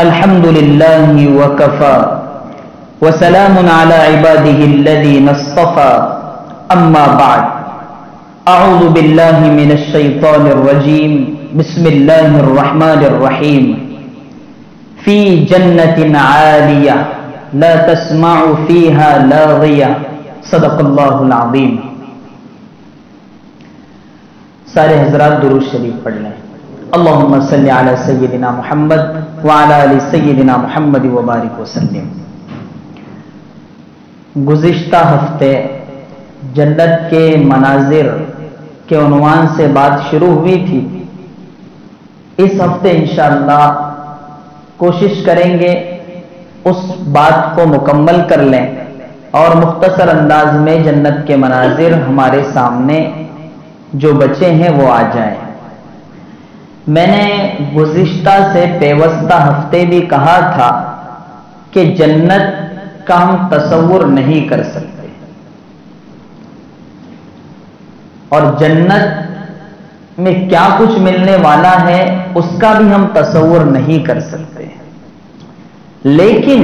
الحمد لله وكفى وسلام على عباده الذين اصطفى أما بعد أعوذ بالله من الشيطان الرجيم بسم الله الرحمن الرحيم في جنة عالية لا تسمع فيها لاغية صدق الله العظيم. سارے حضرات درود شریف پڑھ لیں. اللہم صلی علی سیدنا محمد وعلی آل سیدنا محمد وبارک وسلم. گزشتہ ہفتے جنت کے مناظر کے عنوان سے بات شروع ہوئی تھی. اس ہفتے انشاءاللہ کوشش کریں گے اس بات کو مکمل کر لیں اور مختصر انداز میں جنت کے مناظر ہمارے سامنے جو بچے ہیں وہ آ جائیں. میں نے گزشتہ سے پیوستہ ہفتے بھی کہا تھا کہ جنت کا ہم تصور نہیں کر سکتے اور جنت میں کیا کچھ ملنے والا ہے اس کا بھی ہم تصور نہیں کر سکتے. لیکن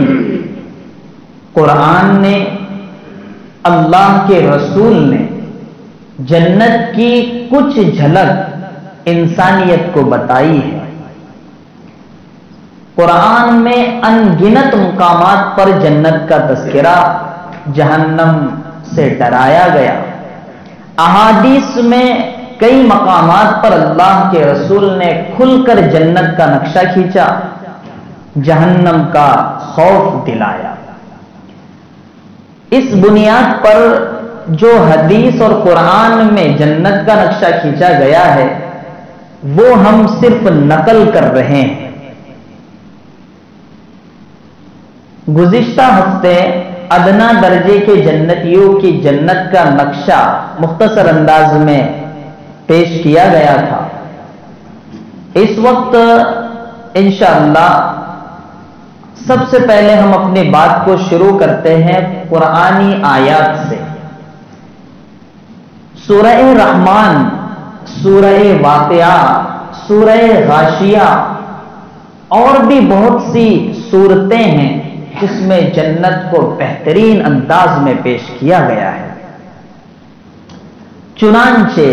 قرآن نے، اللہ کے رسول نے جنت کی کچھ جھلک انسانیت کو بتائی ہے. قرآن میں ان گنت مقامات پر جنت کا تذکرہ، جہنم سے ڈرایا گیا. احادیث میں کئی مقامات پر اللہ کے رسول نے کھل کر جنت کا نقشہ کھینچا، جہنم کا خوف دلایا. اس بنیاد پر جو حدیث اور قرآن میں جنت کا نقشہ کھینچا گیا ہے وہ ہم صرف نقل کر رہے ہیں. گزشتہ ہفتے ادنا درجے کے جنتیوں کی جنت کا نقشہ مختصر انداز میں پیش کیا گیا تھا. اس وقت انشاءاللہ سب سے پہلے ہم اپنی بات کو شروع کرتے ہیں قرآنی آیات سے. سورہ رحمان، سورہ واقعہ، سورہ غاشیہ اور بھی بہت سی سورتیں ہیں جس میں جنت کو بہترین انداز میں پیش کیا گیا ہے. چنانچہ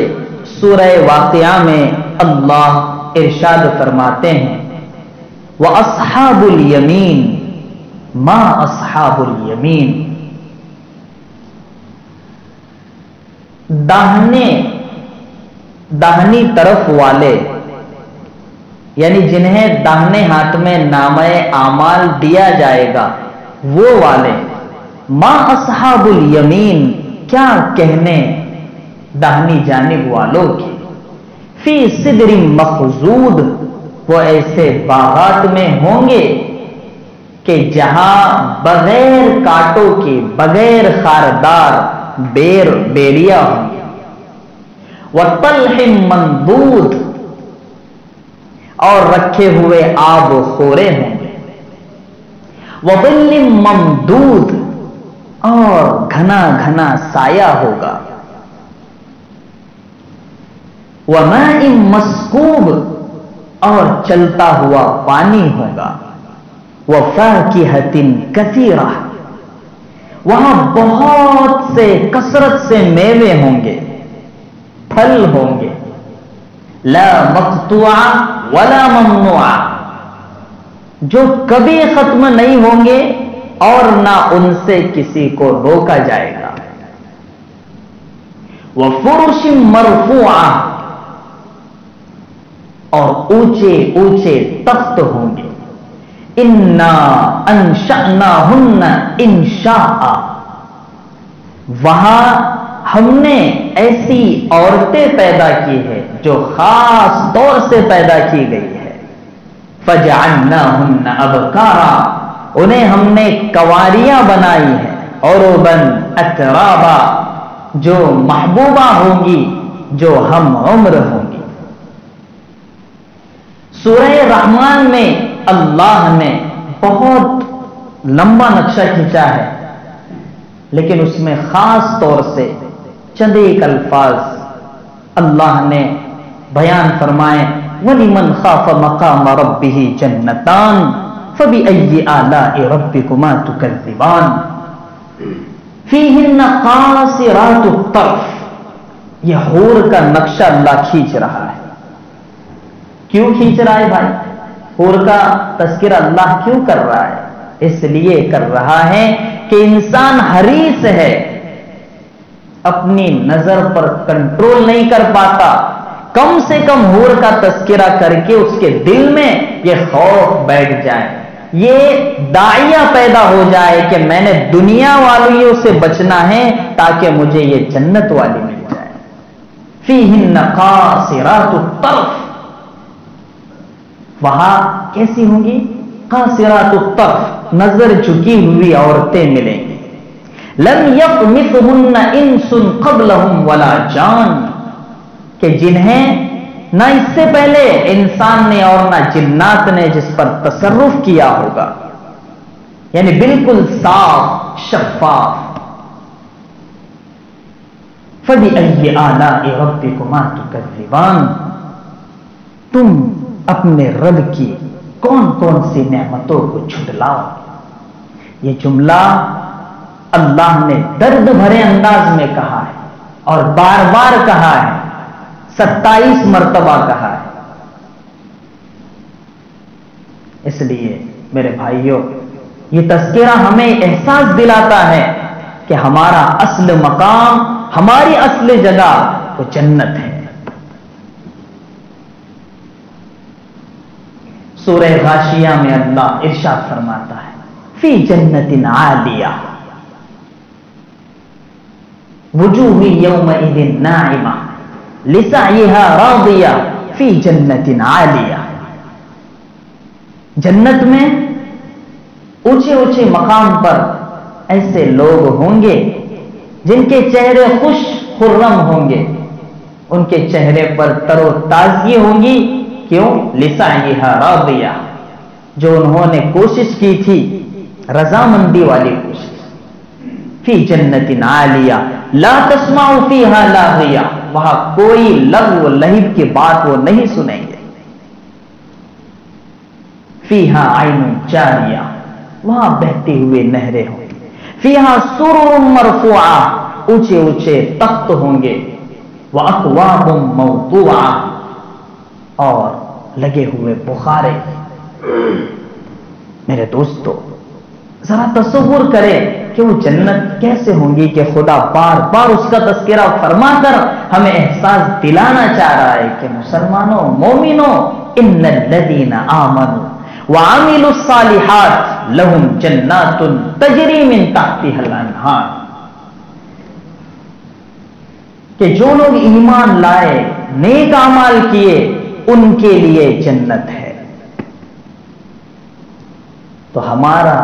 سورہ واقعہ میں اللہ ارشاد فرماتے ہیں وَأَصْحَابُ الْيَمِينِ مَا أَصْحَابُ الْيَمِينِ. داہنی طرف والے، یعنی جنہیں داہنے ہاتھ میں نامہ اعمال دیا جائے گا وہ والے، ما اصحاب الیمین، کیا کہنے داہنی جانب والوں کی، فی صدر مخضود، وہ ایسے باغات میں ہوں گے کہ جہاں بغیر کانٹوں کی، بغیر خاردار بیڑیاں ہوں گے. وَطَلْحٍ مَنْضُودٍ، اور رکھے ہوئے آب خورے ہوں گے. وَظِلٍّ مَمْدُودٍ، اور گھنا گھنا سایہ ہوگا. وَمَاءٍ مَسْكُوبٍ، اور چلتا ہوا پانی ہوگا. وَفَاكِهَةٍ كَثِيرَةٍ، وہاں بہت سے کثرت سے میوے ہوں گے، پھل ہوں گے. لا مقطوعہ ولا ممنوعہ، جو کبھی ختم نہیں ہوں گے اور نہ ان سے کسی کو روکا جائے گا. وفرش مرفوعہ، اور اونچے اونچے تخت ہوں گے. انا انشأناہن انشاء، وہاں ہم نے ایسی عورتیں پیدا کی ہے جو خاص طور سے پیدا کی گئی ہے. فجعلناہن ابکارا، انہیں ہم نے کنواریاں بنائی ہیں. عربا اترابا، جو محبوبہ ہوں گی، جو ہم عمر ہوں گی. سورہ رحمان میں اللہ نے بہت لمبا نقشہ کھینچا ہے، لیکن اس میں خاص طور سے چند ایک الفاظ اللہ نے بیان فرمائے. وَلِمَنْ خَافَ مَقَامَ رَبِّهِ جَنَّتَانِ، فَبِأَيِّ آلَاءِ رَبِّكُمَا تُكَذِّبَانِ فِيهِنَّ قَاصِرَاتُ الطَّرْفِ، یہ حور کا نقشہ اللہ کھینچ رہا ہے۔ کیوں کھینچ رہا ہے بھائی؟ حور کا تذکرہ اللہ کیوں کر رہا ہے؟ اس لیے کر رہا ہے کہ انسان حریص ہے، اپنی نظر پر کنٹرول نہیں کر پاتا، کم سے کم حور کا تذکرہ کر کے اس کے دل میں یہ خوف بیٹھ جائے، یہ داعیہ پیدا ہو جائے کہ میں نے دنیا والیوں سے بچنا ہے تاکہ مجھے یہ جنت والی مل جائے۔ فیہن قاصرات الطرف، وہاں کیسی ہوں گی؟ قاصرات الطرف، نظر جھکی ہوئی عورتیں ملیں گی۔ لم یطمثہن انس قبلہم ولا جان، کہ جنہیں نہ اس سے پہلے انسان نے اور نہ جنات نے جس پر تصرف کیا ہوگا، یعنی بالکل صاف شفاف۔ فَبِأَيِّ آلَاءِ رَبِّكُمَا تُكَذِّبَانِ، تم اپنے رب کی کون کون سی نعمتوں کو جھٹلاؤ۔ یہ جملہ اللہ نے درد بھرے انداز میں کہا ہے اور بار بار کہا ہے، 27 مرتبہ کہا ہے۔ اس لیے میرے بھائیوں، یہ تذکرہ ہمیں احساس دلاتا ہے کہ ہمارا اصل مقام، ہماری اصل جگہ وہ جنت ہے۔ سورہ غاشیہ میں اللہ ارشاد فرماتا ہے، فی جنت عالیہ وجوہ یومئذ ناعمہ لسعیہا راضیہ فی جنت عالیہ۔ جنت میں اونچے اونچے مقام پر ایسے لوگ ہوں گے جن کے چہرے خوش خرم ہوں گے، ان کے چہرے پر تر و تازگی ہوں گی۔ کیوں؟ لسعیہا راضیہ، جو انہوں نے کوشش کی تھی رضامندی والی کوشش۔ فی جنت عالیہ لا تسمع فیہا لاغیہ، وہاں کوئی لغو لہب کی بات وہ نہیں سنیں گے۔ فیہا عین جاریہ، وہاں بہتی ہوئے نہریں ہوں گی۔ فیہا سرر مرفوعہ، اونچے اونچے تخت ہوں گے۔ واکواب موضوعہ، اور لگے ہوئے بخارے۔ میرے دوستو، ذرا تصور کرے کہ وہ جنت کیسے ہوں گی کہ خدا بار بار اس کا تذکرہ فرما کر ہمیں احساس دلانا چاہ رہا ہے کہ مسلمانوں، مومنوں، ان الذین آمنوا وعملوا الصالحات لہم جنات تجری من تحتها الانہار، کہ جو لوگ ایمان لائے، نیک اعمال کیے، ان کے لیے جنت ہے۔ تو ہماری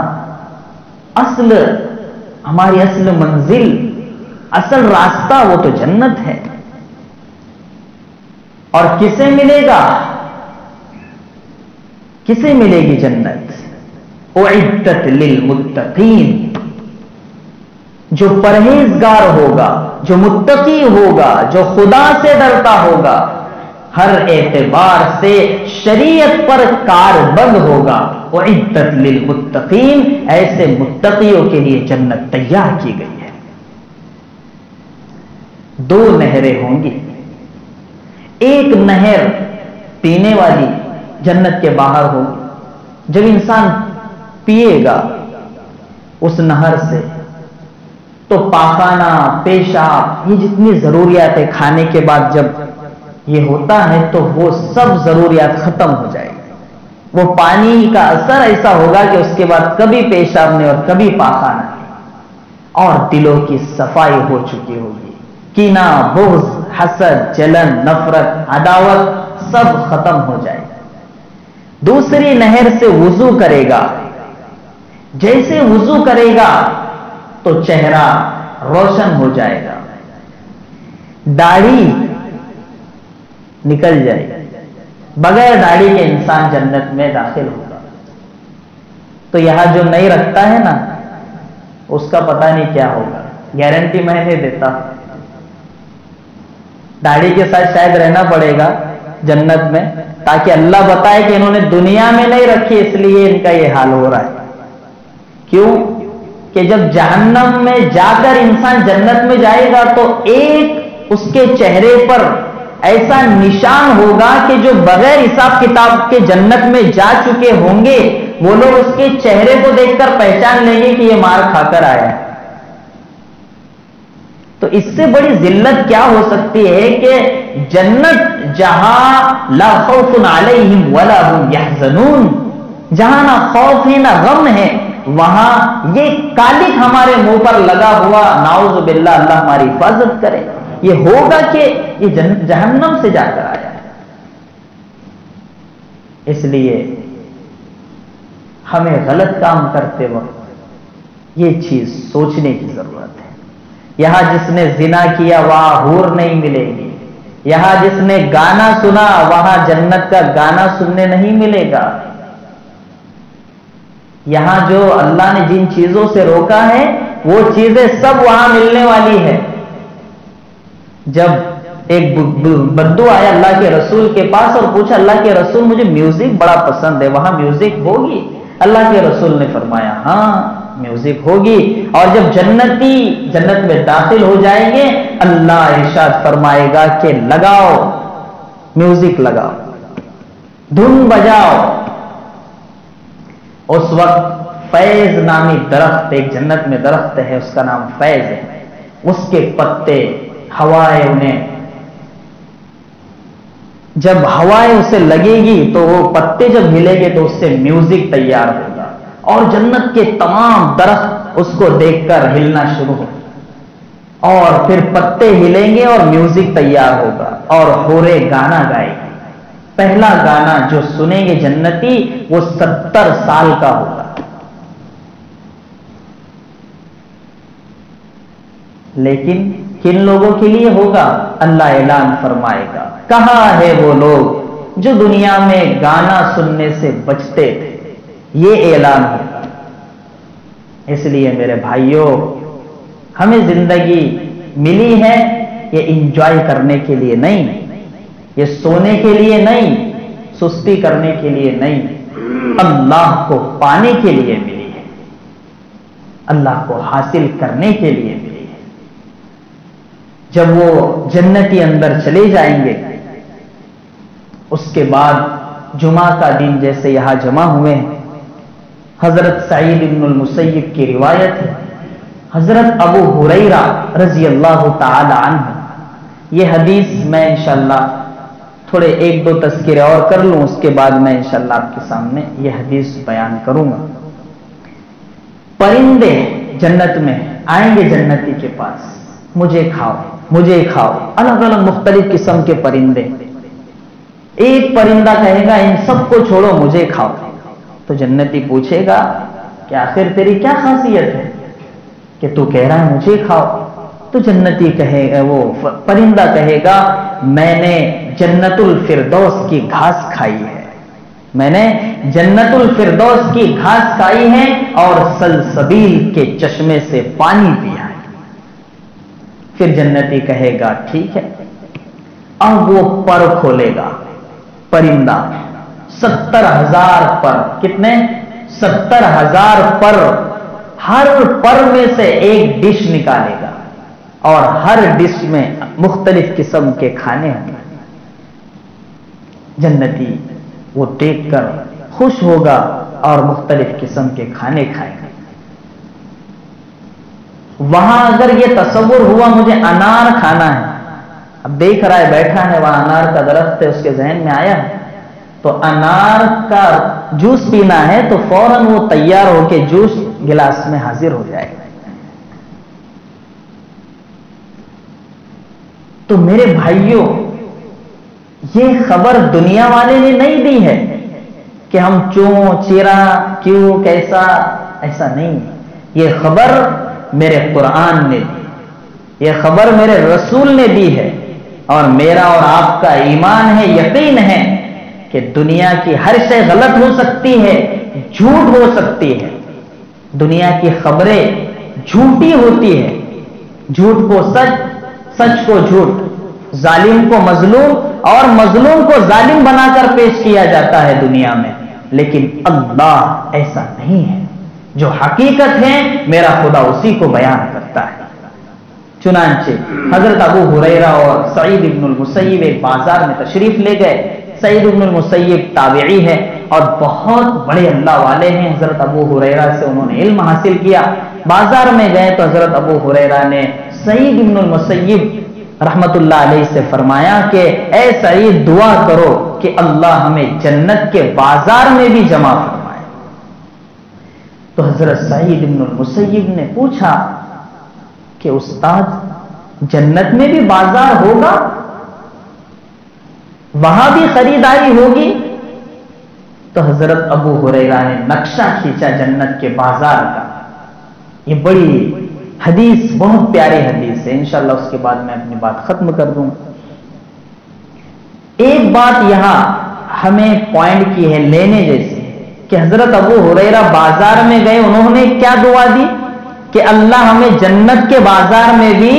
اصل منزل، اصل راستہ وہ تو جنت ہے۔ اور کسے ملے گا؟ کسے ملے گی جنت؟ اعدت للمتقین، جو پرہیزگار ہوگا، جو متقی ہوگا، جو خدا سے ڈرتا ہوگا، ہر اعتبار سے شریعت پر کاربند ہوگا۔ اعدت للمتقین، ایسے متقیوں کے لیے جنت تیار کی گئی ہے۔ 2 نہریں ہوں گی، ایک نہر پینے والی جنت کے باہر ہوگی، جب انسان پیے گا اس نہر سے تو پاخانہ، پیشاب، یہ جتنی ضروریات ہے کھانے کے بعد جب یہ ہوتا ہے تو وہ سب ضروریات ختم ہو جائے گی۔ وہ پانی کا اثر ایسا ہوگا کہ اس کے بعد کبھی پیشاب نہیں اور کبھی پاخانہ نہیں، اور دلوں کی صفائی ہو چکی ہوگی۔ کینہ، بغض، حسد، جلن، نفرت، عداوت سب ختم ہو جائے گی۔ دوسری نہر سے وضو کرے گا، جیسے وضو کرے گا تو چہرہ روشن ہو جائے گا، داڑھی نکل جائے گی، بغیر داڑھی کے انسان جنت میں داخل ہوگا۔ تو یہاں جو نہیں رکھتا ہے نا، اس کا پتہ نہیں کیا ہوگا، گارنٹی میں نہیں دیتا۔ داڑھی کے ساتھ شاید رہنا پڑے گا، جنت میں، تاکہ اللہ بتائے کہ انہوں نے دنیا میں نہیں رکھی اس لیے ان کا یہ حال ہو رہا ہے۔ کیوں کہ جب جہنم میں جا کر انسان جنت میں جائے گا تو ایک اس کے چہرے پر ایسا نشان ہوگا کہ جو بغیر حساب کتاب کے جنت میں جا چکے ہوں گے وہ لوگ اس کے چہرے کو دیکھ کر پہچان لیں گے کہ یہ مار کھا کر آیا ہے۔ تو اس سے بڑی ذلت کیا ہو سکتی ہے کہ جنت جہاں لا خوف علیہم ولا هم یحزنون، جہاں نہ خوف ہے نہ غم ہے، وہاں یہ کالک ہمارے منہ پر لگا ہوا، نعوذ باللہ، اللہ ہماری حفاظت کرے، یہ ہوگا کہ یہ جہنم سے جا کر آیا ہے۔ اس لیے ہمیں غلط کام کرتے وقت یہ چیز سوچنے کی ضرورت ہے۔ یہاں جس نے زنا کیا وہاں حور نہیں ملے گی، یہاں جس نے گانا سنا وہاں جنت کا گانا سننے نہیں ملے گا، یہاں جو اللہ نے جن چیزوں سے روکا ہے وہ چیزیں سب وہاں ملنے والی ہے۔ جب ایک بدو آیا اللہ کے رسول کے پاس اور پوچھا اللہ کے رسول مجھے میوزک بڑا پسند ہے، وہاں میوزک ہوگی؟ اللہ کے رسول نے فرمایا ہاں میوزک ہوگی، اور جب جنتی جنت میں داخل ہو جائیں گے اللہ ارشاد فرمائے گا کہ لگاؤ میوزک، لگاؤ دھن بجاؤ۔ اس وقت فیض نامی درخت، ایک جنت میں درخت ہے اس کا نام فیض ہے، اس کے پتے ہوائیں انہیں، جب ہوائیں اسے لگے گی تو وہ پتے جب ہلیں گے تو اس سے میوزک تیار ہوگا، اور جنت کے تمام درخت اس کو دیکھ کر ہلنا شروع ہو، اور پھر پتے ہلیں گے اور میوزک تیار ہوگا اور حوریں گانا گائے گی۔ پہلا گانا جو سنیں گے جنتی وہ 70 سال کا ہوگا، لیکن کن لوگوں کے لیے ہوگا؟ اللہ اعلان فرمائے گا کہاں ہے وہ لوگ جو دنیا میں گانا سننے سے بچتے تھے، یہ اعلان ہوگا۔ اس لیے میرے بھائیوں، ہمیں زندگی ملی ہے یہ انجوائے کرنے کے لیے نہیں، یہ سونے کے لیے نہیں، سستی کرنے کے لیے نہیں، اللہ کو پانے کے لیے ملی ہے، اللہ کو حاصل کرنے کے لیے ملی ہے۔ جب وہ جنتی اندر چلے جائیں گے اس کے بعد جمعہ کا دن جیسے یہاں جمع ہوئے ہیں، حضرت سعید بن المسیب کی روایت ہے، حضرت ابو ہریرہ رضی اللہ تعالی عنہ، یہ حدیث میں انشاءاللہ تھوڑے 1-2 تذکرے اور کر لوں، اس کے بعد میں انشاءاللہ آپ کے سامنے یہ حدیث بیان کروں گا۔ پرندے جنت میں آئیں گے جنتی کے پاس، مجھے کھاؤ مجھے کھاؤ، الگ الگ مختلف قسم کے پرندے، ایک پرندہ کہے گا ان سب کو چھوڑو مجھے کھاؤ، تو جنتی پوچھے گا کہ آخر تیری کیا خاصیت ہے کہ تو کہہ رہا ہے مجھے کھاؤ؟ تو جنتی کہے گا، وہ پرندہ کہے گا میں نے جنت الفردوس کی گھاس کھائی ہے، میں نے جنت الفردوس کی گھاس کھائی ہے اور سلسبیل کے چشمے سے پانی پیا ہے۔ پھر جنتی کہے گا ٹھیک ہے، اب وہ پر کھولے گا پرندہ، 70,000 پر، کتنے؟ 70,000 پر، ہر پر میں سے ایک ڈش نکالے گا اور ہر ڈش میں مختلف قسم کے کھانے ہوں گے۔ جنتی وہ دیکھ کر خوش ہوگا اور مختلف قسم کے کھانے کھائے گا۔ وہاں اگر یہ تصور ہوا مجھے انار کھانا ہے، اب دیکھ رہا ہے بیٹھا ہے وہاں انار کا درخت ہے، اس کے ذہن میں آیا ہے تو انار کا جوس پینا ہے تو فوراً وہ تیار ہو کے جوس گلاس میں حاضر ہو جائے گا۔ تو میرے بھائیوں، یہ خبر دنیا والے نے نہیں دی ہے کہ ہم چوں چیرا کیوں کیسا، ایسا نہیں، یہ خبر میرے قرآن نے دی، یہ خبر میرے رسول نے دی ہے، اور میرا اور آپ کا ایمان ہے، یقین ہے کہ دنیا کی ہر شے غلط ہو سکتی ہے، جھوٹ ہو سکتی ہے، دنیا کی خبریں جھوٹی ہوتی ہے، جھوٹ کو سچ، سچ کو جھوٹ، ظالم کو مظلوم اور مظلوم کو ظالم بنا کر پیش کیا جاتا ہے دنیا میں، لیکن اللہ ایسا نہیں ہے. جو حقیقت ہے میرا خدا اسی کو بیان کرتا ہے. چنانچہ حضرت ابو ہریرہ اور سعید ابن المسیب ایک بازار میں تشریف لے گئے. سعید ابن المسیب تابعی ہے اور بہت بڑے اللہ والے ہیں. حضرت ابو ہریرہ سے انہوں نے علم حاصل کیا. بازار میں گئے تو حضرت ابو ہریرہ نے سعید ابن المسیب رحمت اللہ علیہ سے فرمایا کہ اے سعید دعا کرو کہ اللہ ہمیں جنت کے بازار میں بھی جمع فرمائے. تو حضرت سعید ابن المسیب نے پوچھا کہ استاد جنت میں بھی بازار ہوگا، وہاں بھی خریداری ہوگی؟ تو حضرت ابو ہریرہ نے نقشہ کھینچا جنت کے بازار کا. یہ بڑی حدیث بہت پیاری حدیث ہے، انشاءاللہ اس کے بعد میں اپنی بات ختم کر دوں. ایک بات یہاں ہمیں پوائنٹ کی ہے لینے جیسی کہ حضرت ابو ہریرہ بازار میں گئے، انہوں نے کیا دعا دی کہ اللہ ہمیں جنت کے بازار میں بھی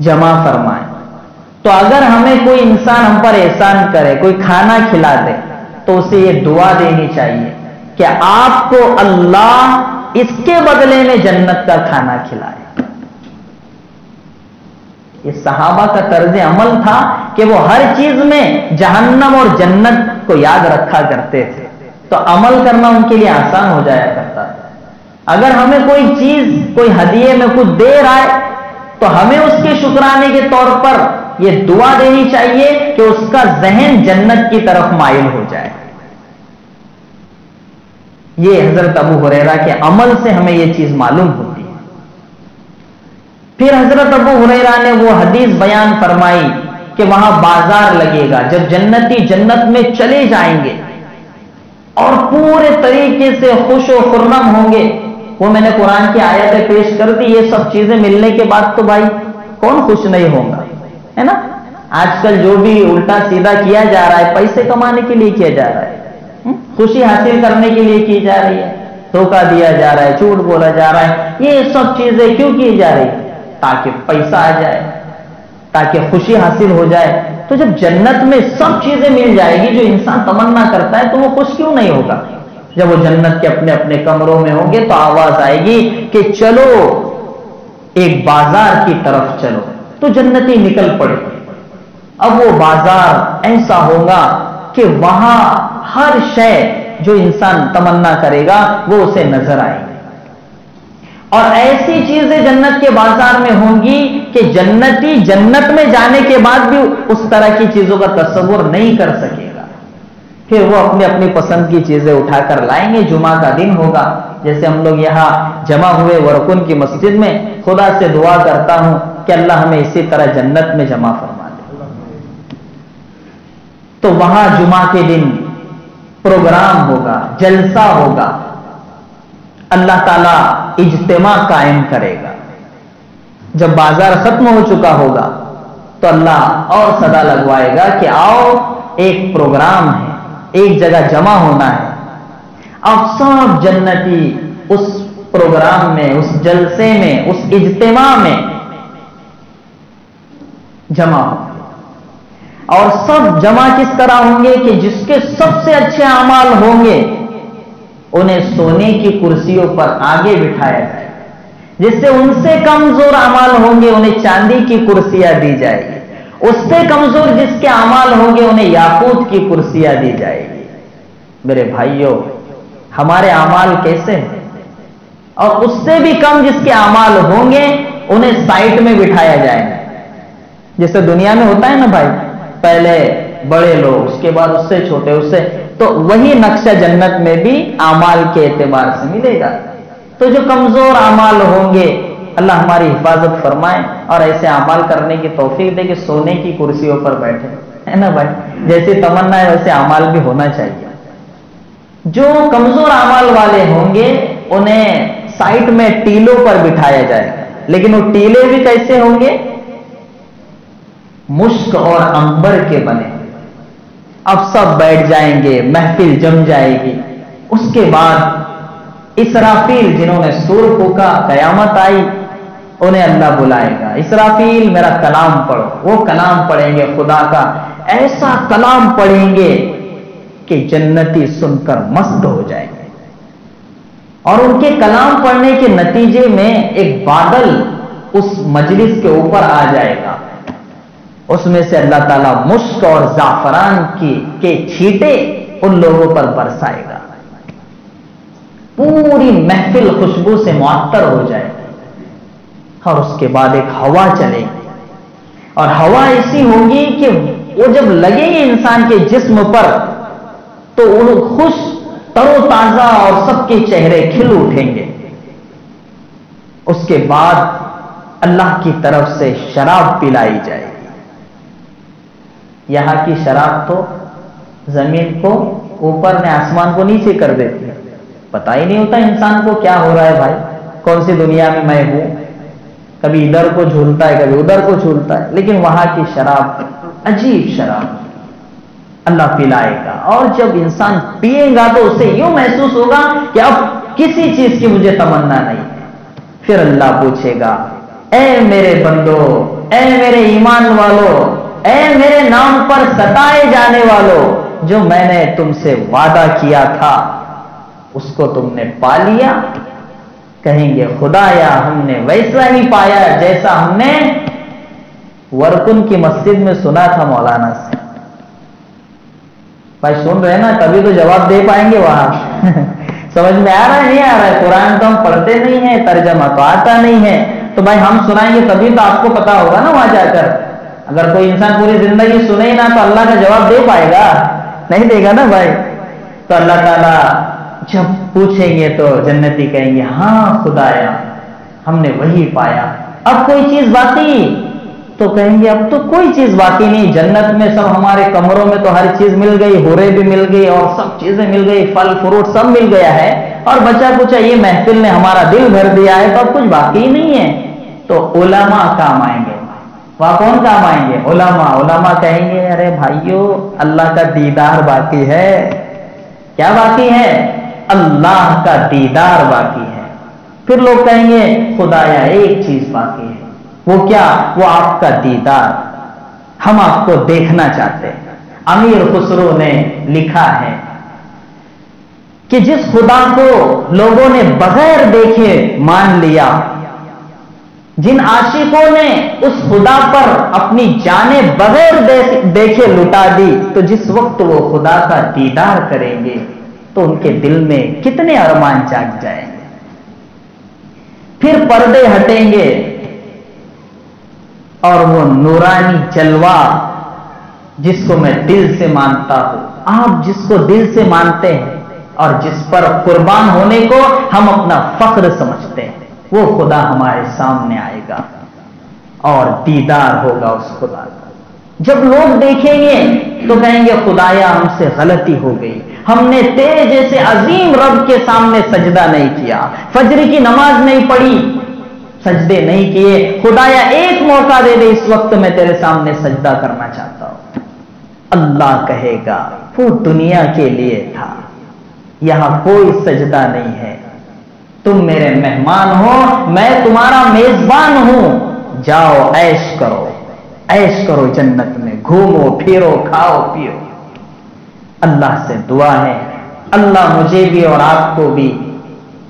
جمع فرمائے. تو اگر ہمیں کوئی انسان ہم پر احسان کرے، کوئی کھانا کھلا دے، تو اسے یہ دعا دینی چاہیے کہ آپ کو اللہ اس کے بدلے میں جنت کا کھانا کھلائے. یہ صحابہ کا طرز عمل تھا کہ وہ ہر چیز میں جہنم اور جنت کو یاد رکھا کرتے تھے، تو عمل کرنا ان کے لیے آسان ہو جایا کرتا تھا. اگر ہمیں کوئی چیز، کوئی ہدیے میں کچھ دے رہا ہے تو ہمیں اس کے شکرانے کے طور پر یہ دعا دینی چاہیے کہ اس کا ذہن جنت کی طرف مائل ہو جائے. یہ حضرت ابو ہریرہ کے عمل سے ہمیں یہ چیز معلوم ہوتی ہے. پھر حضرت ابو ہریرہ نے وہ حدیث بیان فرمائی کہ وہاں بازار لگے گا، جب جنتی جنت میں چلے جائیں گے اور پورے طریقے سے خوش و خرم ہوں گے. وہ میں نے قرآن کی آیتیں پیش کر دی. یہ سب چیزیں ملنے کے بعد تو بھائی کون خوش نہیں ہوگا، ہے نا؟ آج کل جو بھی الٹا سیدھا کیا جا رہا ہے پیسے کمانے کے لیے کیا جا رہا ہے، خوشی حاصل کرنے کے لیے کی جا رہی ہے، دھوکہ دیا جا رہا ہے، جھوٹ بولا جا رہا ہے. یہ سب چیزیں کیوں کی جا رہی ہے؟ تاکہ پیسہ آ جائے، تاکہ خوشی حاصل ہو جائے. تو جب جنت میں سب چیزیں مل جائے گی جو انسان تمنا کرتا ہے تو وہ خوش کیوں نہیں ہوگا؟ جب وہ جنت کے اپنے اپنے کمروں میں ہوں گے تو آواز آئے گی کہ چلو ایک بازار کی طرف چلو، تو جنتی نکل پڑے. اب وہ بازار ایسا ہوگا کہ وہاں ہر شے جو انسان تمنا کرے گا وہ اسے نظر آئے گی. اور ایسی چیزیں جنت کے بازار میں ہوں گی کہ جنتی جنت میں جانے کے بعد بھی اس طرح کی چیزوں کا تصور نہیں کر سکے گا. پھر وہ اپنی اپنی پسند کی چیزیں اٹھا کر لائیں گے. جمعہ کا دن ہوگا، جیسے ہم لوگ یہاں جمع ہوئے ورکن کی مسجد میں، خدا سے دعا کرتا ہوں کہ اللہ ہمیں اسی طرح جنت میں جمع فرما دے. تو وہاں جمعہ کے دن پروگرام ہوگا، جلسہ ہوگا، اللہ تعالیٰ اجتماع قائم کرے گا. جب بازار ختم ہو چکا ہوگا تو اللہ اور صدا لگوائے گا کہ آؤ ایک پروگرام ہے، ایک جگہ جمع ہونا ہے. اب سب جنتی اس پروگرام میں، اس جلسے میں، اس اجتماع میں جمع ہوں گے. اور سب جمع کس طرح ہوں گے کہ جس کے سب سے اچھے اعمال ہوں گے انہیں سونے کی کرسیوں پر آگے بٹھایا جائے گا. جس سے ان سے کمزور اعمال ہوں گے انہیں چاندی کی کرسیاں دی جائے گی. اس سے کمزور جس کے اعمال ہوں گے انہیں یاقوت کی کرسیاں دی جائے گی. میرے بھائیوں، ہمارے اعمال کیسے ہیں؟ اور اس سے بھی کم جس کے اعمال ہوں گے انہیں سائٹ میں بٹھایا جائے گا. جیسے دنیا میں ہوتا ہے نا بھائی، پہلے بڑے لوگ، اس کے بعد اس سے چھوٹے، اس سے، تو وہی نقشہ جنت میں بھی اعمال کے اعتبار سے ملے گا. تو جو کمزور اعمال ہوں گے اللہ ہماری حفاظت فرمائے اور ایسے اعمال کرنے کی توفیق دے کہ سونے کی کرسیوں پر بیٹھے، ہے نا بھائی؟ جیسی تمنا ہے ویسے اعمال بھی ہونا چاہیے. جو کمزور اعمال والے ہوں گے انہیں سائٹ میں ٹیلوں پر بٹھایا جائے گا. لیکن وہ ٹیلے بھی کیسے ہوں گے؟ مشک اور عنبر کے بنے. اب سب بیٹھ جائیں گے، محفل جم جائے گی. اس کے بعد اسرافیل جنہوں نے سور پھونکا، قیامت آئی، انہیں اللہ بلائے گا. اسرافیل میرا کلام پڑھو. وہ کلام پڑھیں گے خدا کا. ایسا کلام پڑھیں گے کہ جنتی سن کر مست ہو جائیں گے، اور ان کے کلام پڑھنے کے نتیجے میں ایک بادل اس مجلس کے اوپر آ جائے گا، اس میں سے اللہ تعالیٰ مشک اور زعفران کے چھینٹے ان لوگوں پر برسائے گا، پوری محفل خوشبو سے معطر ہو جائے گی، اور اس کے بعد ایک ہوا چلے گی، اور ہوا ایسی ہوگی کہ وہ جب لگے گی انسان کے جسم پر تو وہ خوش تر و تازہ اور سب کے چہرے کھل اٹھیں گے۔ اس کے بعد اللہ کی طرف سے شراب پلائی جائے گی۔ یہاں کی شراب تو زمین کو اوپر نے آسمان کو نیچے کر دیتی ہے، پتہ ہی نہیں ہوتا انسان کو کیا ہو رہا ہے، بھائی کون سی دنیا میں میں ہوں، کبھی ادھر کو جھولتا ہے کبھی ادھر کو جھولتا ہے، لیکن وہاں کی شراب عجیب شراب اللہ پلائے گا، اور جب انسان پیے گا تو اسے یوں محسوس ہوگا کہ اب کسی چیز کی مجھے تمنا نہیں ہے۔ پھر اللہ پوچھے گا، اے میرے بندو، اے میرے ایمان والو، اے میرے نام پر ستائے جانے والو، جو میں نے تم سے وعدہ کیا تھا اس کو تم نے پا لیا؟ کہیں گے خدایا ہم نے ویسا ہی پایا جیسا ہم نے ورکن کی مسجد میں سنا تھا مولانا سے۔ بھائی سن رہے نا، تبھی تو جواب دے پائیں گے وہاں۔ سمجھ میں آ رہا ہے نہیں آ رہا ہے؟ قرآن تو ہم پڑھتے نہیں ہیں، ترجمہ تو آتا نہیں ہے، تو بھائی ہم سنائیں گے تبھی تو آپ کو پتا ہوگا نا وہاں جا کر۔ اگر کوئی انسان پوری زندگی سنے ہی نہ تو اللہ کا جواب دے پائے گا؟ نہیں دے گا نا بھائی۔ تو اللہ تعالیٰ جب پوچھیں گے تو جنتی کہیں گے ہاں خدایا ہم نے وہی پایا، اب کوئی چیز باقی؟ تو کہیں گے اب تو کوئی چیز باقی نہیں، جنت میں سب ہمارے کمروں میں تو ہر چیز مل گئی، حوریں بھی مل گئی اور سب چیزیں مل گئی، پھل فروٹ سب مل گیا ہے، اور بچا کچا یہ محفل نے ہمارا دل بھر دیا ہے، تو اب کچھ باقی ہی نہیں ہے۔ تو علماء کام آئیں گے، وہاں کون کام آئیں گے؟ علماء۔ علماء کہیں گے ارے بھائیو اللہ کا دیدار باقی ہے۔ کیا باقی ہے؟ اللہ کا دیدار باقی ہے۔ پھر لوگ کہیں گے خدایا ایک چیز باقی ہے، وہ کیا؟ وہ آپ کا دیدار، ہم آپ کو دیکھنا چاہتے ہیں۔ امیر خسرو نے لکھا ہے کہ جس خدا کو لوگوں نے بغیر دیکھے مان لیا، جن عاشقوں نے اس خدا پر اپنی جانیں بغیر دیکھے لٹا دی، تو جس وقت وہ خدا کا دیدار کریں گے تو ان کے دل میں کتنے ارمان جاگ جائیں گے۔ پھر پردے ہٹیں گے اور وہ نورانی جلوہ جس کو میں دل سے مانتا ہوں، آپ جس کو دل سے مانتے ہیں اور جس پر قربان ہونے کو ہم اپنا فخر سمجھتے ہیں، وہ خدا ہمارے سامنے آئے گا اور دیدار ہوگا اس خدا کا۔ جب لوگ دیکھیں گے تو کہیں گے خدایا ہم سے غلطی ہو گئی، ہم نے تیرے جیسے عظیم رب کے سامنے سجدہ نہیں کیا، فجر کی نماز نہیں پڑھی، سجدے نہیں کیے، خدایا ایک موقع دے دے، اس وقت میں تیرے سامنے سجدہ کرنا چاہتا ہوں۔ اللہ کہے گا وہ دنیا کے لیے تھا، یہاں کوئی سجدہ نہیں ہے، تم میرے مہمان ہو، میں تمہارا میزبان ہوں، جاؤ عیش کرو، عیش کرو جنت میں، گھومو پھرو کھاؤ پیو۔ اللہ سے دعا ہے اللہ مجھے بھی اور آپ کو بھی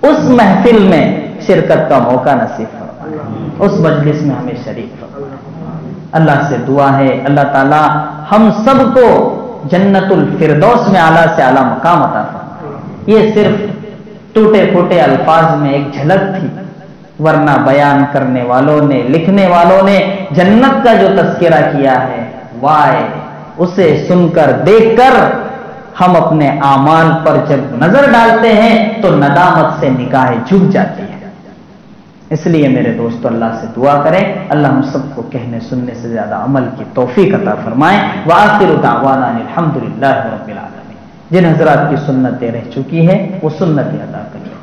اس محفل میں شرکت کا موقع نصیب فرمائے، اس مجلس میں ہمیں شریک فرمائے۔ اللہ سے دعا ہے اللہ تعالی ہم سب کو جنت الفردوس میں اعلیٰ سے اعلیٰ مقام عطا فرمائے۔ یہ صرف ٹوٹے پھوٹے الفاظ میں ایک جھلک تھی، ورنہ بیان کرنے والوں نے، لکھنے والوں نے جنت کا جو تذکرہ کیا ہے، وائے اسے سن کر دیکھ کر ہم اپنے اعمال پر جب نظر ڈالتے ہیں تو ندامت سے نگاہیں جھک جاتی ہیں۔ اس لیے میرے دوست اللہ سے دعا کریں اللہ ہم سب کو کہنے سننے سے زیادہ عمل کی توفیق عطا فرمائے۔ وآخر دعوانا الحمدللہ رب العالمین۔ جن حضرات کی سنتیں رہ چکی ہیں وہ سنتیں ادا کریں۔